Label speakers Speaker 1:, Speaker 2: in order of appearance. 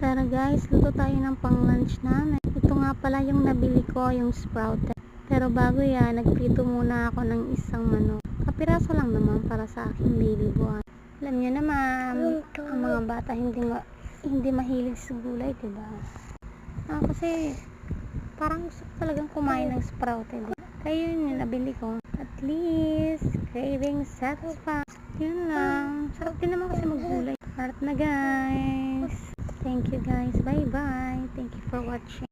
Speaker 1: Tara guys, luto tayo ng pang lunch namin. Ito nga pala yung nabili ko, yung sprouted. Pero bago yan, nagprito muna ako ng isang manok. Kapiraso lang naman para sa aking baby boy. Alam niyo naman, ang mga bata hindi mahilig sa gulay, diba? Kasi parang gusto ko talagang kumain ng sprouted. Kaya yun yung nabili ko. At least, craving satisfied. Yun lang. Sarap din naman kasi maggulay. Alright na guys. Thank you guys. Bye bye. Thank you for watching.